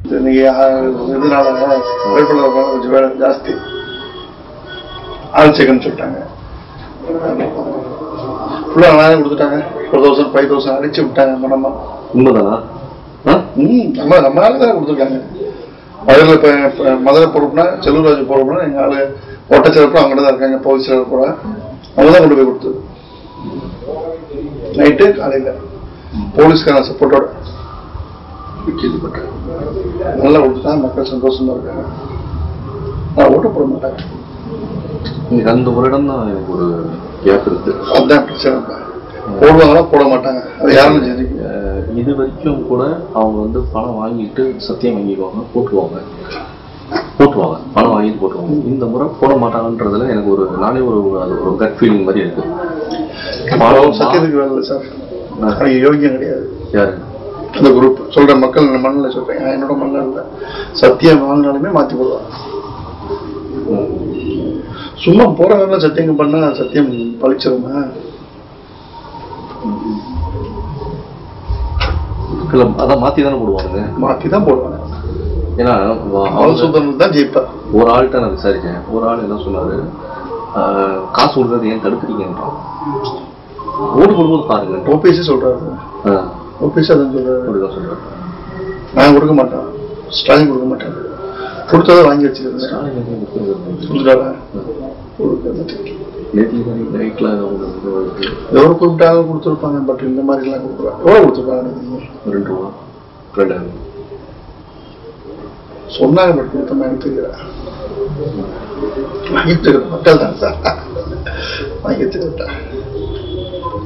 இதனால வேட்பாளர் கொஞ்சம் வேலை ஜாஸ்தி ஆள் சேர்க்கணும்னு சொல்லிட்டாங்க. ஃபுல்லாக நானே கொடுத்துட்டாங்க. 4,000 5,000 அடிச்சு விட்டாங்க. மனமா உண்மைதானா? நம்மளால தான் கொடுத்துருக்காங்க. மதுரை பொறுப்புனா செல்லூர்ராஜ் பொறுப்புனா எங்கள் ஆளு ஒட்டச்சிறப்பு அவங்ககிட்ட தான் இருக்காங்க. பகுதி சிறப்பு கூட அவங்க தான் கொண்டு போய் கொடுத்தது. நைட்டு காலையில் போலீஸ்கான சப்போர்ட்டோட நல்லா கொடுத்துட்டாங்க. மக்கள் சந்தோஷமா இருக்காங்க. நான் ஓட்டு போட மாட்டாங்க. அந்த ஒரு இடம் தான் எனக்கு ஒரு கேப் இருக்கு. அதுதான் பிரச்சனை. போடுவாங்களா போட மாட்டாங்க. அது யாரும் இது வரைக்கும் கூட அவங்க வந்து பணம் வாங்கிட்டு சத்தியம் வாங்கிக்குவாங்க, போட்டுருவாங்க பணம் வாங்கிட்டு போட்டுருவாங்க. இந்த முறை போட மாட்டாங்கன்றதுல எனக்கு ஒரு நானே ஒரு கட் ஃபீலிங் மாதிரி இருக்கு. சத்தியத்துக்கு வேலை சார், யோகியம் கிடையாது. யாரு அந்த குரூப் சொல்ற மக்கள் மண்ணில் சொல்றேன், என்னோட மண்ணில் இல்லை. சத்தியம் வாங்கினாலுமே மாற்றி போடுவாங்க. சும்மா போறவங்க சத்தியம் பண்ணா சத்தியம் பழிச்சிருமா? அதான் மாத்தி தானே போடுவாங்க. மாத்தி தான் போடுவாங்க. ஏன்னா சுதந்திரம் தான் ஜெயிப்பார். ஒரு ஆள்கிட்ட நான் விசாரிச்சேன். ஒரு ஆள் என்ன சொன்னாரு, காசு கொடுக்கறது ஏன் தடுக்கிறீங்கன்றான். ஓட்டு கொடுக்கும்போது பாருங்க. ஓபிஎஸ் சொல்றாரு. ஓபிஎஸ் அதான் சொல்றாரு. நான் கொடுக்க மாட்டேன், ஸ்டாலின் கொடுக்க மாட்டேன். கொடுத்ததை வாங்கி வச்சுக்கிறேன். எவ்வளவு குறிப்பிட்டாக கொடுத்துருப்பாங்க. பட் இந்த மாதிரி எல்லாம் கொடுக்குறாங்க. எவ்வளவு கொடுத்துருப்பாங்க? 2 ரூபா 2000 சொன்னாங்க. பட் கொடுத்த மாதிரி தெரியல. வாங்கிட்டு மக்கள் தான் சார் வாங்கி வச்சுக்கிட்டா.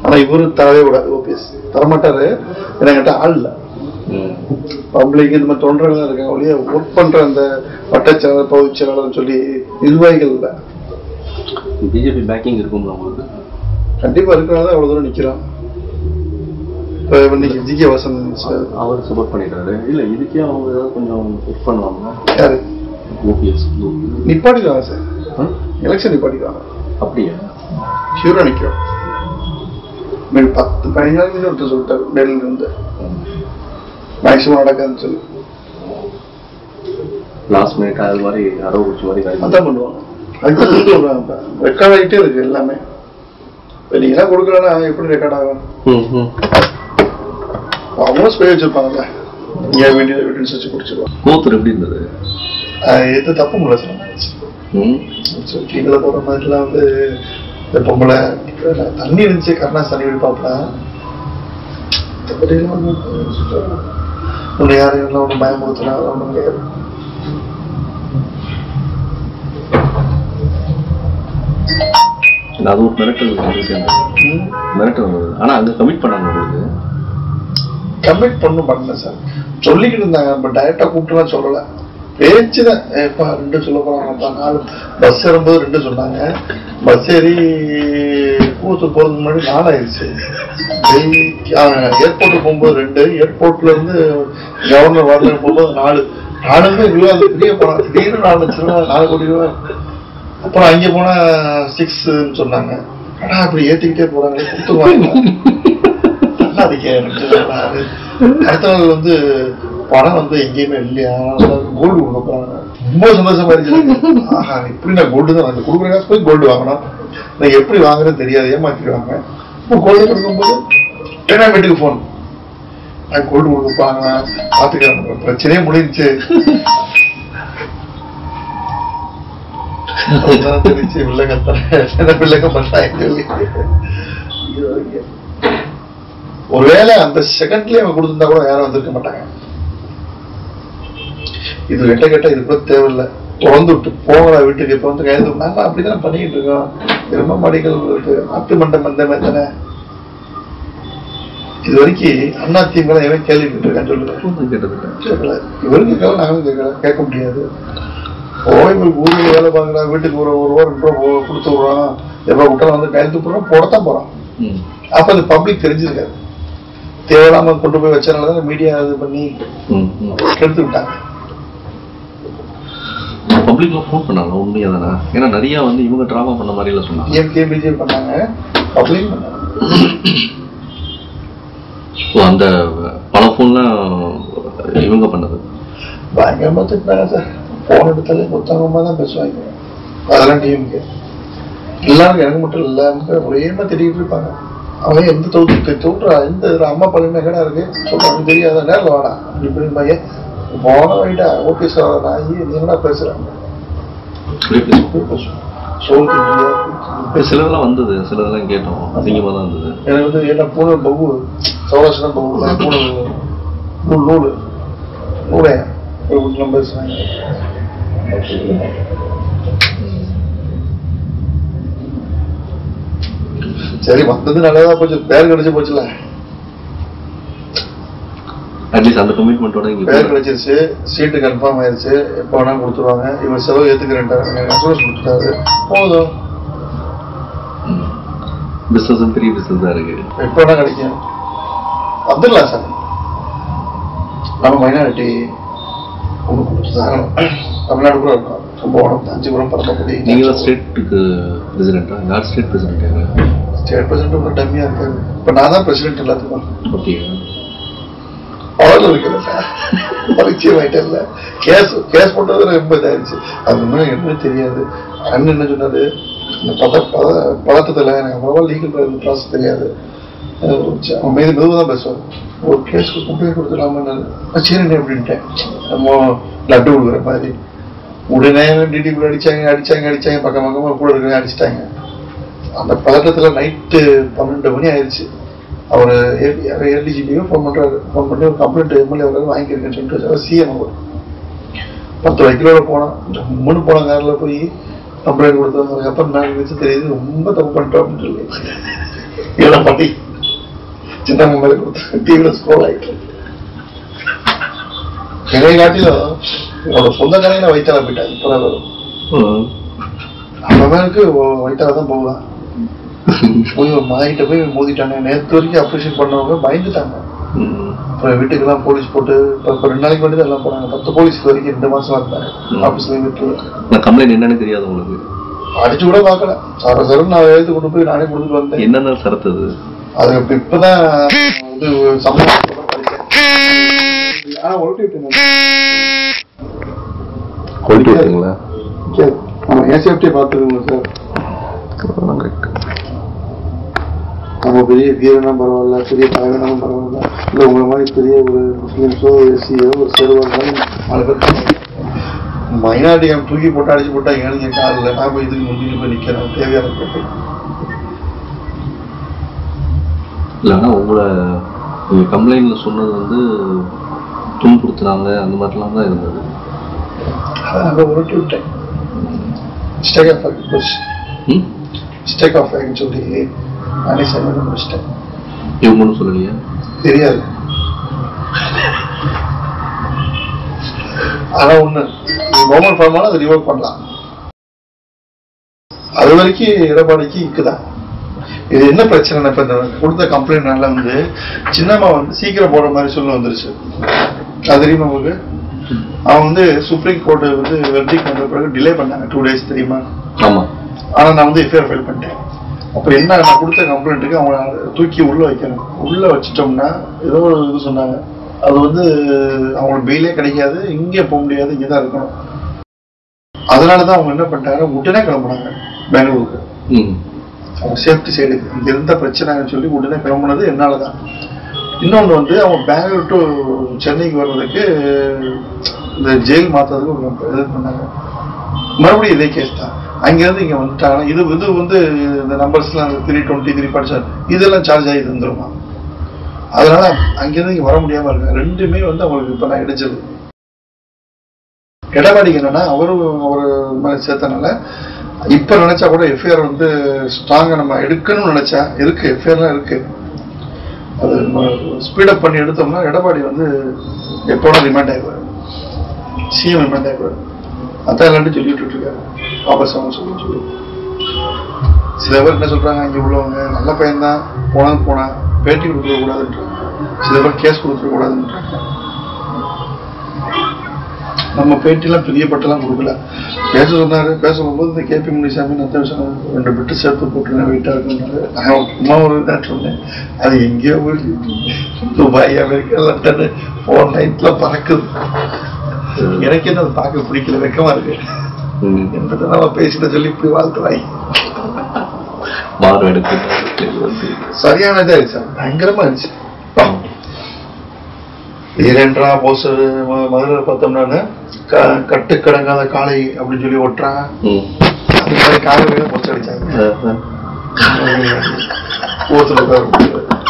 ஆனா இவரு தரவே கூடாது. ஓபிஎஸ் தரமாட்டாரு. ஏன்னா கிட்ட ஆள் இல்லை. பப்ளிக் இந்த மாதிரி தொண்டர்கள் இருக்காங்க ஒழிய ஒர்க் பண்ற அந்த வட்டச்செயலாளர் பகுதி செயலாளர் சொல்லி நிர்வாகிகள் இல்லை. பிஜேபி பேக்கிங் இருக்கும் உங்களுக்கு கண்டிப்பா இருக்கிறனால அவ்வளவு தூரம் நிக்கிறான். இப்ப இன்னைக்கு ஜிகே வாசன் அவர் சப்போர்ட் பண்ணிட்டாரு. இல்ல இதுக்கே அவங்க ஏதாவது கொஞ்சம் ஒர்க் பண்ணுவாங்க. யாரு? ஓபிஎஸ் நிப்பாட்டிடுவாங்க சார். எலெக்ஷன் நிப்பாட்டிடுவாங்க. அப்படியா? ஷியூரா நிக்கிறோம். 10-15 நாளைக்கு ஒருத்தர் சொல்லிட்டாரு டெல்லியில இருந்து. மேக்சிமம் நடக்காதுன்னு சொல்லி லாஸ்ட் மினிட் அது மாதிரி அரவு குச்சி மாதிரி அதான் பண்ணுவாங்க. அதுக்கு சொல்றாங்க ரெக்கார்ட் ஆகிட்டே இருக்கு எல்லாமே. நீங்க கொடுக்கலன்னா எப்படி ரெக்கார்ட் ஆகும்? அவங்களும் ஸ்பே வச்சிருப்பாங்க. இங்க வேண்டிய எவிடன்ஸ் வச்சு குடிச்சிருவாங்க. கோத்தர் எப்படி இருந்தது? எது தப்பு முடியல சார். கீழே போற மாதிரிலாம் வந்து இந்த பொம்பளை தண்ணி இருந்துச்சு. கருணாஸ் தண்ணி விடுப்பாப்ல. ஒண்ணு யாரும் எல்லாம் ஒண்ணு பயமுறுத்தினா ஒண்ணும் கிடையாது. அது ஒரு மிரட்டல் வந்தது. ஆனா அங்க கமிட் பண்ணாங்க. உங்களுக்கு கமிட் பண்ணல சார். சொல்லிக்கிட்டு இருந்தாங்க. பட் டைரக்டா கூப்பிட்டுலாம் சொல்லல. பேச்சுதான். 2 சொல்ல போறாங்க. 4 பஸ் ஏறும்போது 2 சொன்னாங்க. பஸ் ஏறி கூத்தூர் போறதுக்கு முன்னாடி 4 ஆயிடுச்சு. ஏர்போர்ட்டுக்கு போகும்போது 2, ஏர்போர்ட்ல இருந்து கவர்னர் வார்டுல போகும்போது 4. 4மே ரூபாய் பெரிய பணம். திடீர்னு 4 லட்சம் ரூபாய், 4 கோடி ரூபாய். அப்புறம் அங்க போனா 6ன்னு சொன்னாங்க. ஆனா அப்படி ஏத்திக்கிட்டே போறாங்க. கொடுத்துருவாங்க. அடுத்த நாள் வந்து பணம் வந்து எங்கேயுமே இல்லையா, கோல்டு கொடுக்குறாங்க. ரொம்ப சந்தோஷமா இருக்கு. ஆஹா, இப்படி நான் கோல்டு தான் வாங்க கொடுக்குற காசு போய் கோல்டு வாங்கணும். நான் எப்படி வாங்குறேன்னு தெரியாது, ஏமாத்திடுவாங்க. இப்போ கோல்டு கொடுக்கும்போது 10ஆம் வீட்டுக்கு போன், நான் கோல்டு கொடுப்பாங்க பாத்துக்கிறேன். பிரச்சனையே முடிஞ்சிச்சு. தெரிஞ்சு பிள்ளைங்க பண்றாங்க. ஒருவேளை அந்த செகண்ட்லயே அவங்க கொடுத்திருந்தா கூட யாரும் வந்திருக்க மாட்டாங்க. இது கெட்ட இது கூட தேவையில்லை. திறந்து விட்டு போகிற வீட்டுக்கு இப்ப வந்து கைது நாங்க அப்படிதான் பண்ணிக்கிட்டு இருக்கோம். ரொம்ப மடிகள் இருக்கு. நாட்டு மண்டம் வந்த மாதிரி தானே. இது வரைக்கும் அதிமுக எவன் கேள்விப்பட்டு இருக்கான்னு சொல்லுங்க. இவருக்கு கேட்கல, நாங்களும் கேட்கல, கேட்க முடியாது. இவங்களுக்கு ஊருக்கு வேலை பாக்குறா, வீட்டுக்கு ஒரு ரூபா 2 ரூபா கொடுத்து விடுறோம். எப்ப விட்டாலும் வந்து கைது போடுறோம், போடத்தான் போறோம். அப்ப அது பப்ளிக் தெரிஞ்சிருக்காது. தேவையில்லாம கொண்டு போய் வச்சனாலதான் மீடியா இது பண்ணி கெடுத்து விட்டாங்க. பப்ளிக்ல ஃபோன் பண்ணாங்க. உண்மையா தானே? ஏன்னா நிறைய வந்து இவங்க டிராமா பண்ண மாதிரி எல்லாம் சொன்னாங்க. டிஎம்கே பிஜேபி பண்ணாங்க, பப்ளிக் பண்ணாங்க. அந்த பல ஃபோன்லாம் இவங்க பண்ணது. பயங்கரமா திட்டினாங்க சார். போன் எடுத்தாலே புத்தகமா தான் பேசுவாங்க. அதெல்லாம் டிஎம்கே எல்லாருக்கும், எனக்கு மட்டும் இல்லாம ஒரேமா திட்டிகிட்டு இருப்பாங்க. அவங்க எந்த தோற்றா எந்த அம்மா பள்ளினா கடா இருக்கு சொல்றாங்க தெரியாத நேரில் வாடா இப்படி பையன் போன வைடா ஓபிஎஸ் ஆகி நீ என்ன பேசுறாங்க. சிலதெல்லாம் வந்தது, சிலதெல்லாம் கேட்டோம், அதிகமாக தான் இருந்தது. எனக்கு வந்து என்ன பூனை பகு சௌராஷ்டிரா பகு பூனை நூல் நூலே பேசுறாங்க. சரி வந்தது நல்லதா போச்சு, பேர் கிடைச்சு போச்சுல. அட்லீஸ்ட் அந்த கமிட்மெண்டோட பேர் கிடைச்சிருச்சு, சீட்டு கன்ஃபார்ம் ஆயிருச்சு, எப்போ வேணா கொடுத்துருவாங்க. இவர் செலவு ஏத்துக்கிறேன்ட்டாரு, அசூரன்ஸ் கொடுத்துட்டாரு, போதும். பிசினஸ் பெரிய பிசினஸ் தான் இருக்கு, எப்போ வேணா கிடைக்கும். வந்துடலாம் சார். நம்ம மைனாரிட்டி ஒன்று கொடுத்துதான் தமிழ்நாடு கூட இருக்கும். கும்பகோணம், காஞ்சிபுரம், பரமக்குடி. நீங்க தான் ஸ்டேட்டுக்கு பிரசிடென்டா? யார் ஸ்டேட் பிரசிடென்ட்? ஸ்டேட் பிரசிடென்ட் ரொம்ப டம்மியா இருக்காது. இப்ப நான் தான் பிரசிடென்ட் எல்லாத்துக்கும். ஓகே, பவர்ல இருக்கிற சார் பரிச்சயம் ஆயிட்டல. கேஸ் போட்டது ரொம்ப இதாயிருச்சு. அது இன்னும் என்ன தெரியாது. அண்ணன் என்ன சொன்னாரு, இந்த பதட்டத்துல எனக்கு அவ்வளவா லீகல் ப்ராசஸ் தெரியாது, அவன் மெதுவாக தான் பேசுவார். ஒரு கேஸ்க்கு கம்ப்ளைண்ட் கொடுத்துடலாம சரி அப்படின்ட்டேன். நம்ம லட்டு கொடுக்குற மாதிரி உடனே டிடிக்குள்ள அடிச்சாங்க பக்கம் பக்கமா கூட இருக்க அடிச்சுட்டாங்க. அந்த பதட்டத்துல நைட்டு 12 மணி ஆயிடுச்சு. அவர் ஏடிஜிபியோ ஃபோன் பண்றாரு. ஃபோன் பண்ணி ஒரு கம்ப்ளைண்ட் எம்எல்ஏ வாங்கியிருக்கேன்னு சொல்லிட்டு சிஎம் அவர் 10 கிலோட போனான். ஜம்முன்னு போன காரில் போய் கம்ப்ளைண்ட் கொடுத்தோம். அதுக்கப்புறம் நான் வச்சு தெரியுது ரொம்ப தப்பு பண்ணிட்டோம் அப்படின்னு சொல்லி இதெல்லாம் பண்ணி சின்ன மொபைல கொடுத்து டிவியில் ஸ்க்ரோல் ஆகிட்டு என்னை காட்டிலும் என்னோட சொந்தக்காரங்க நான் வயிற்றால போயிட்டேன். இப்போதான் வரும் அவனுக்கு வயிற்றால தான் போகுதான். போய் ஒரு மாயிட்ட போய் மோதிட்டாங்க. நேற்று வரைக்கும் அப்ரிஷியேட் பண்ணவங்க பயந்துட்டாங்க. அப்புறம் வீட்டுக்கெல்லாம் போலீஸ் போட்டு இப்போ 2 நாளைக்கு வேண்டியது எல்லாம் போனாங்க. 10 போலீஸ் வரைக்கும் 2 மாசம் இருந்தாங்க ஆஃபீஸ்ல. வீட்டுல கம்ப்ளைண்ட் என்னன்னு தெரியாது உங்களுக்கு? அடிச்சு கூட பார்க்கல. சரம் நான் எழுத்து கொண்டு போய் நானே கொடுத்துட்டு வந்தேன். என்னென்ன சரத்துது அது இப்பதான் வந்து சம்பளம் படிச்சேன். ஆனா ஒழுட்டி விட்டுங்களா? ஏசிஎஃப்டியை பார்த்துருங்க சார். நம்ம பெரிய வீரனா பரவாயில்ல, பெரிய தலைவனாலும் பரவாயில்ல, இல்லை உங்களை மாதிரி பெரிய ஒரு முஸ்லீம்ஸோ எஸ்சியோ ஒரு சேருவாங்க 4 பேர் மைனாரிட்டி தூக்கி போட்டு அடிச்சு போட்டா ஏழுங்க காலில் நான் போய் இதுக்கு முந்திட்டு போய் நிற்கிறேன். தேவையான போட்டு இல்லைன்னா உங்களை நீங்கள் கம்ப்ளைண்ட்ல சொன்னது வந்து துன்புறுத்துனாங்க அந்த மாதிரிலாம் தான் இருந்தது. அதை உருட்டி விட்டேன். மிஸ்டேக் ஆஃப் சொல்லி நானே சமையல் முடிச்சிட்டேன். இவங்க சொல்லலையா? தெரியாது. ஆனா ஒண்ணு கவர்மெண்ட் ஃபார்மான அதை ரிவோக் பண்ணலாம். அது வரைக்கும் எடப்பாடிக்கு இக்குதான். இது என்ன பிரச்சனை? இப்ப இந்த கொடுத்த கம்ப்ளைண்ட்னால வந்து சின்னம்மா வந்து சீக்கிரம் போடுற மாதிரி சொல்ல வந்துருச்சு. அது தெரியுமா உங்களுக்கு? அவன் வந்து சுப்ரீம் கோர்ட் வந்து வெர்டிக்ட் பண்ற பிறகு டிலே பண்ணாங்க 2 days தெரியுமா? ஆமா. ஆனா நான் வந்து எஃப்ஐஆர் ஃபைல் பண்ணிட்டேன். அப்ப என்ன, நான் கொடுத்த கம்ப்ளைண்ட்டுக்கு அவங்க தூக்கி உள்ள வைக்கணும். உள்ள வச்சிட்டோம்னா ஏதோ ஒரு இது சொன்னாங்க. அது வந்து அவங்களுக்கு பெயிலே கிடைக்காது, இங்கே போக முடியாது, இங்கதான் இருக்கணும். அதனாலதான் அவங்க என்ன பண்ணிட்டாங்க, உடனே கிளம்புனாங்க பெங்களூருக்கு. அவங்க சேஃப்டி சைடு இங்க இருந்த பிரச்சனைன்னு சொல்லி உடனே கிளம்புனது என்னாலதான். இன்னொன்று வந்து அவங்க பெங்களூர் டு சென்னைக்கு வர்றதுக்கு இந்த ஜெயில் மாத்துறதுக்கு ஒரு இது பண்ணாங்க. மறுபடியும் இதே கேஸ் தான். அங்கிருந்து இங்க வந்துட்டாங்க. இது வந்து இந்த நம்பர்ஸ்லாம் 323 படிச்சா இதெல்லாம் சார்ஜ் ஆகி தந்துருமா? அதனால அங்கிருந்து இங்க வர முடியாம இருக்காங்க. ரெண்டுமே வந்து அவங்களுக்கு இப்ப நான் இடிச்சது. எடப்பாடிக்கு என்னன்னா அவரு மாதிரி சேர்த்தனால இப்ப நினைச்சா கூட எஃப்ஐஆர் வந்து ஸ்ட்ராங்கா நம்ம எடுக்கணும்னு நினைச்சா இருக்கு, எஃப்ஐஆர்லாம் இருக்கு. அது ஸ்பீடப் பண்ணி எடுத்தோம்னா எடப்பாடி வந்து எப்போனா ரிமாண்ட் ஆயிடுவாரு, சிஎம் ரிமாண்ட் ஆயிடுவாரு. அதான் எல்லாரும் சொல்லிட்டு இருக்காரு. வாபஸ் அவங்க சொல்லி சில பேர் என்ன சொல்றாங்க, இங்க உள்ளவங்க நல்ல பையன் தான், போனா பேட்டி கொடுத்துட கூடாதுன்றாங்க. சில பேர் கேஸ் கொடுத்துட கூடாதுன்றாங்க. நம்ம பேட்டிலாம் பெரிய பட்டெல்லாம் கொடுக்கல. பேச சொன்னாரு. பேச போகும்போது இந்த கேபி முனிசாமி நத்த சொன்னாரு, 2 பிட்டு சேர்த்து போட்டு வெயிட்டா இருக்குன்னாரு. நான் சும்மா ஒரு இதாக சொன்னேன். அது எங்கேயோ போய் துபாய், அமெரிக்கா, லண்டன் 4 நைட்ல பறக்குது. எனக்கு என்ன அதை பார்க்க பிடிக்கல, வெக்கமா இருக்கு. என்ன பேசிட்ட சொல்லி இப்படி வாழ்த்துறாங்க. சரியானதா இருந்துச்சு, பயங்கரமா இருந்துச்சு. இரண்டாம் போஸ் மதுரை பார்த்தோம்னா கட்டுக்கடங்காத காளை அப்படின்னு சொல்லி ஓட்டுறாங்க. அது மாதிரி காலையில போஸ்ட் அடிச்சாங்க.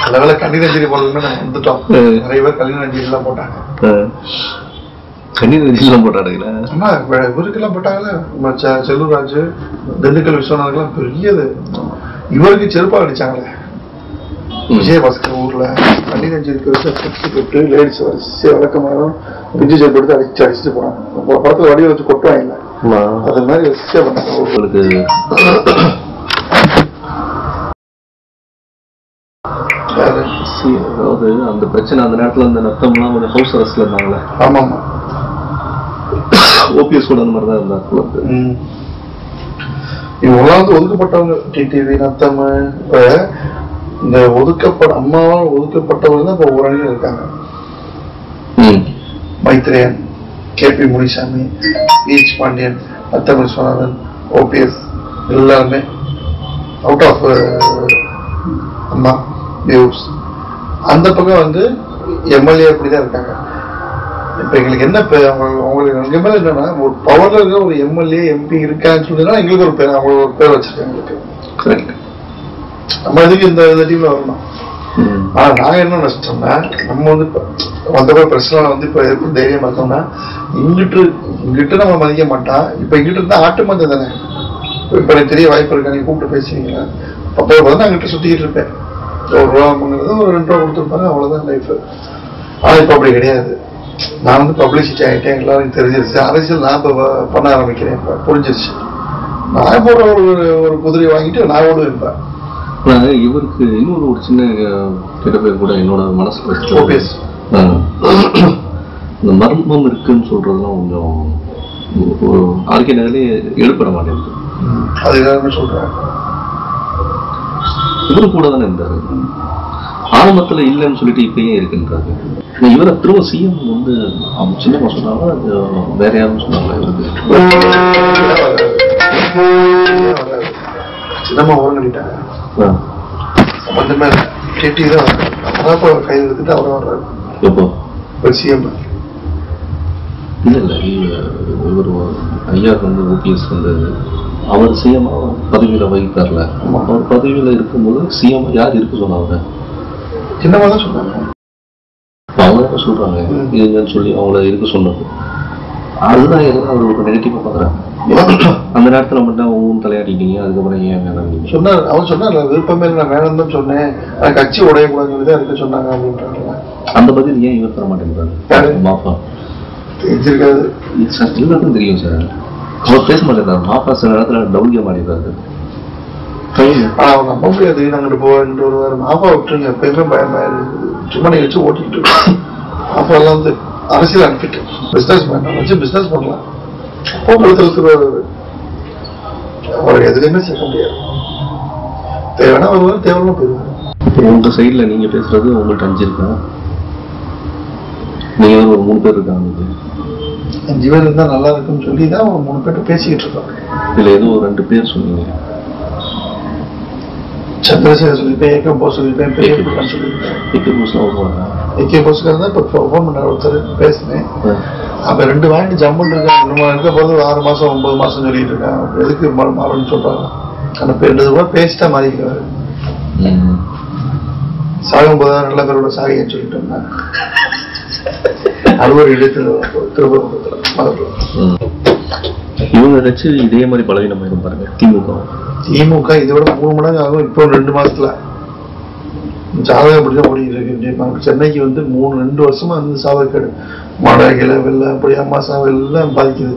அதனால கண்ணீர் அஞ்சலி போடுறதுன்னு நாங்க வந்துட்டோம். நிறைய பேர் கண்ணீர் அஞ்சலி எல்லாம் போட்டாங்க. கண்ணீர் அஞ்சலி எல்லாம் போட்டாடுங்களா? ஆமா, இவருக்கெல்லாம் போட்டாங்கல்ல. செல்லூர்ராஜ், திண்டுக்கல் விஸ்வநாதெல்லாம் பெரியது. இவருக்கு செருப்பா அடிச்சாங்களே விஜயபாஸ்கர் ஊர்ல. கண்ணீர் அஞ்சலிக்கு வச்சு லேடிஸ் வரிசை வழக்கமாக விஜய் ஜெயப் எடுத்து அடிச்சுட்டு போனாங்க. படத்துல வடிவ வச்சு கொட்டுவாங்க, அது மாதிரி வரிசையா பண்ணாங்க. உங்களுக்கு அதாவது அந்த பிரச்சனை அந்த நேரத்துல அந்த நத்தம்லாம் கொஞ்சம் ஹவுஸ் அரெஸ்ட்ல இருந்தாங்களே. ஆமா ஆமா, ஓபிஎஸ் கூட அந்த மாதிரிதான் இருந்தாங்க. இவங்கெல்லாம் வந்து ஒதுக்கப்பட்டவங்க. டிடிவி, நத்தம், இப்ப இந்த அம்மாவால் ஒதுக்கப்பட்டவங்க தான் இப்ப ஒரு அணியில் இருக்காங்க. மைத்ரேயன், கேபி முனிசாமி, ஈச் பாண்டியன், நத்தம் விஸ்வநாதன், ஓபிஎஸ் எல்லாருமே அவுட் ஆஃப் அம்மா வியூஸ். அந்த பக்கம் வந்து எம்எல்ஏ அப்படிதான் இருக்காங்க. இப்ப எங்களுக்கு என்ன அவங்களுக்கு மேல என்னன்னா, ஒரு பவர்ல இருக்க ஒரு எம்எல்ஏ எம்பி இருக்கான்னு சொல்லினா எங்களுக்கு ஒரு பேர், அவங்களுக்கு ஒரு பேர் வச்சிருக்காங்க எங்களுக்கு. நம்ம இதுக்கு இந்த டீம்ல வரணும். ஆனா நாங்க என்ன நினைச்சிட்டோம்னா, நம்ம வந்து வந்த பிரச்சனை வந்து இப்ப எப்படி தைரியம் பார்த்தோம்னா, இங்கிட்டு நம்ம மதிக்க மாட்டான். இப்ப இங்கிட்டு இருந்தா ஆட்டு மந்தம் தானே. இப்ப எனக்கு தெரிய வாய்ப்பு இருக்கா, நீங்க கூப்பிட்டு பேசுவீங்களா? அப்போ வந்து அங்கிட்ட சுத்திக்கிட்டு இருப்பேன். ₹1 வாங்குறது ஒரு ₹2 கொடுத்துருப்பாங்க, அவ்வளவுதான் லைஃப். ஆனா இப்ப அப்படி கிடையாது. நான் வந்து பப்ளிசிட்டி ஆகிட்டேன், எல்லாரும் தெரிஞ்சிருச்சு. அரசியல் நான் இப்ப பண்ண ஆரம்பிக்கிறேன். இப்ப புரிஞ்சிருச்சு. நான் போற ஒரு குதிரையை வாங்கிட்டு நான் ஓடு இருப்பேன். இவருக்கு இன்னொரு ஒரு சின்ன கிட்ட பேர் கூட என்னோட மனசுல வச்சு ஓபிஎஸ் இந்த மர்மம் இருக்குன்னு சொல்றதுலாம் கொஞ்சம் ஒரு ஆர்கே நகர்லயே எழுப்பட மாட்டேங்குது. அது எல்லாருமே சொல்றேன். இவரு கூட தானே இருந்தாரு, ஆரம்பத்துல இல்லைன்னு சொல்லிட்டு இப்பயே இருக்குன்றாரு. இவரை திரும்ப சிஎம் வந்து அவங்க சின்னமா சொன்னாங்க, வேற யாரும் சொன்னாங்க இவருக்கு சின்னமா ஓரங்கிட்டாங்க. சம்பந்தமே கேட்டி தான் கையில் எடுத்துட்டு அவரை வர்றாரு. எப்போ சிஎம் இல்ல இல்ல, இவர் ஐயா வந்து ஓபிஎஸ் வந்து அவர் சிஎம் பதவியில வகித்தார்ல. அவர் பதவியில இருக்கும்போது சிஎம் யார் இருக்க சொன்னாங்க? சின்னமா தான் சொன்னாங்க. அவங்க தான் சொல்றாங்க இதுன்னு சொல்லி அவங்கள இருக்க சொன்னது. அதுதான் எதுவும் அவர் ஒரு நெகட்டிவா பாக்குறாங்க. அந்த நேரத்துல மட்டும் ஊன் தலையாடிட்டீங்க, அதுக்கப்புறம் ஏன் வேணாம் சொன்னார். அவர் சொன்னார், விருப்பமே நான் வேணும் தான் சொன்னேன், கட்சி உடையக்கூடாதுன்னு தான் இருக்க சொன்னாங்க அப்படின்றாங்க. அந்த பதில் ஏன் இவர் தர மாட்டேங்கிறாரு? மாஃபா தெரிஞ்சிருக்காது சார், எல்லாருக்கும் தெரியும் சார். அவர் பேச மாட்டேங்கிறாரு. மாஃபா சில நேரத்துல டவுன்க மாட்டேங்கிறாரு. அவங்க நம்ப முடியாது. நாங்கிட்டு போட்டு வருவாரு. மாஃபா விட்டுருங்க, எப்பயுமே பயமாயிருக்கு. சும்மா நீங்க வச்சு ஓட்டிட்டு இருக்கோம். மாஃபா எல்லாம் வந்து அரசியல் அனுப்பிட்டு பிசினஸ் மேன் வச்சு பிசினஸ் பண்ணலாம். அவருக்கு எதுலையுமே சேர்க்க முடியாது. தேவைன்னா வருவாரு, தேவைன்னா போயிருவாரு. உங்க சைட்ல நீங்க பேசுறது உங்கள்கிட்ட 5 இருக்கா? நீங்க ஒரு 3 பேர் இருக்காங்க. 5 பேர் இருந்தா நல்லா இருக்குன்னு சொல்லி தான் ஒரு 3 பேர்ட்ட பேசிக்கிட்டு இருக்கோம். இதுல ஏதோ ஒரு 2 பேர் சொன்னீங்க. சந்திரசேகர் சொல்லியிருப்பேன், ஏகே போஸ் சொல்லியிருப்பேன், பெரிய சொல்லியிருப்பேன். ஏகே போஸ்லாம் வருவாங்க. ஏகே போஸ்க்காக தான் இப்போ ஃபோன் பண்ண ஒருத்தர் பேசினேன். அப்ப 2 வாங்கிட்டு ஜம்முன்னு இருக்காங்க. நம்ம இருக்க போது 6 மாசம் 9 மாசம் சொல்லிட்டு இருக்காங்க. எதுக்கு மாறணும்னு சொல்றாங்க. அந்த பேர் 2 ரூபா பேசிட்டா மாறிக்கிறாரு. சாகும் போது நல்ல பேரோட சாகின்னு சொல்லிட்டோம்னா அது ஒரு இடத்துல திரும்ப இவங்க வச்சு இதே மாதிரி பலவீனமாயிரும் பாருங்க. திமுக இதை விட 3 மடங்கு ஆகும். இப்போ 2 மாசத்துல ஜாதகம் அப்படிதான் ஓடிட்டு இருக்கு. சென்னைக்கு வந்து 2 வருஷமா வந்து சாதகேடு, மழை கிளை வெள்ளம் அப்படி அம்மா சாவு எல்லாம் பாதிக்குது.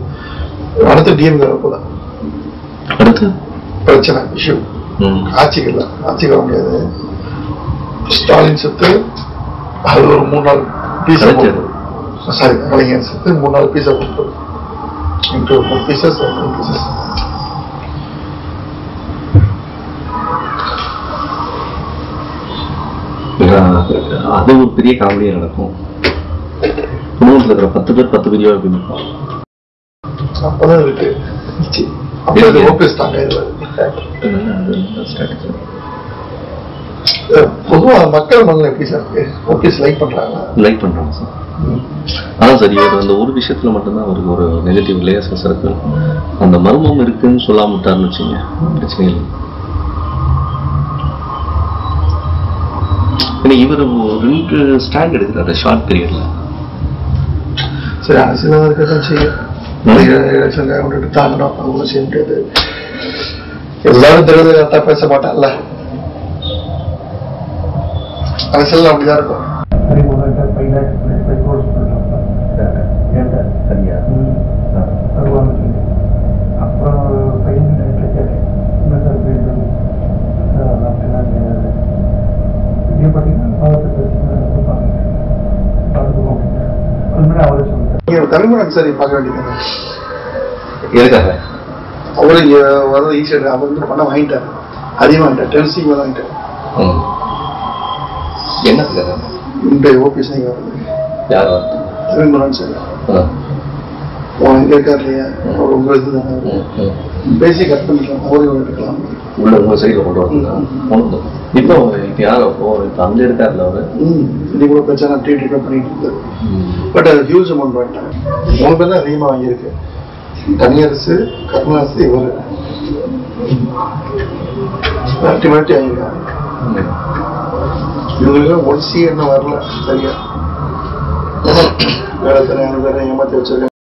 அடுத்த டிஎம்கே வரப்போதான் அடுத்து பிரச்சனை இஷ்யூ. ஆட்சிக்கு இல்லை, ஆட்சிக்கு வர முடியாது. ஸ்டாலின் செத்து அது ஒரு 3 நாள் பீஸா போட்டு, சாரி கலைஞர் செத்து 3 நாள் பீஸா போட்டு பீசஸ். அது ஒரு பெரிய காமெடியா நடக்கும். குடும்பத்தில் இருக்கிற 10 பேர் 10 பிரிவா எப்படி நிற்பாங்க? அப்பதான் இருக்கு ஓபிஎஸ் தாங்க. பொதுவா மக்கள் மனதில் எப்படி சார் இருக்கு? ஓபிஎஸ் லைக் பண்றாங்க சார். அதான் சார், இவர் அந்த ஒரு விஷயத்துல மட்டும்தான் அவருக்கு ஒரு நெகட்டிவ் லேயர்ஸ் இருக்கு. அந்த மர்மம் இருக்குன்னு சொல்லாம விட்டாருன்னு வச்சுங்க, பிரச்சனை இல்லை. இவர் 2 ஸ்டாண்ட் எடுக்கிறாரு ஷார்ட் பீரியட்ல. சரி, அரசியல் இருக்கதான் செய்யும். தாங்கணும் அவங்க செய்ய முடியாது. எல்லாரும் தெரிஞ்சு பேச மாட்டான்ல, அரசியல் அப்படிதான் இருக்கும். தமிழ்நாடு சரி பார்க்க வேண்டியது அவரு இங்க வர ஈஸியா. அவர் வந்து பணம் வாங்கிட்டாரு, அதிகமா வாங்கிட்டாரு, டென்சிங் வாங்கிட்டாரு. என்ன இந்த ஓபிஎஸ் தமிழ்நாடு சரி இங்க இருக்காரு இல்லையா, அவர் உங்க இதுதான் பேசி கட் பண்ணிக்கலாம், அவரே எடுக்கலாம் உள்ள உங்க சைட்ல கொண்டு வரலாம். இப்போ யாரோ இப்போ அங்க இருக்காருல்ல அவரு, இது கூட பிரச்சனை ட்ரீட்மெண்ட் பண்ணிட்டு இருந்தாரு. பட் அது ஹியூஜ் அமௌண்ட் வாங்கிட்டாங்க. 3 பேர் தான் அதிகமாக வாங்கியிருக்கு, தனியரசு, கருணாசு, இவரு அல்டிமேட்டி வாங்கிருக்காங்க. இவங்களுக்கு 1 CA என்ன வரல சரியா, வேலை தனியாக ஏமாத்தி வச்சிருக்காங்க.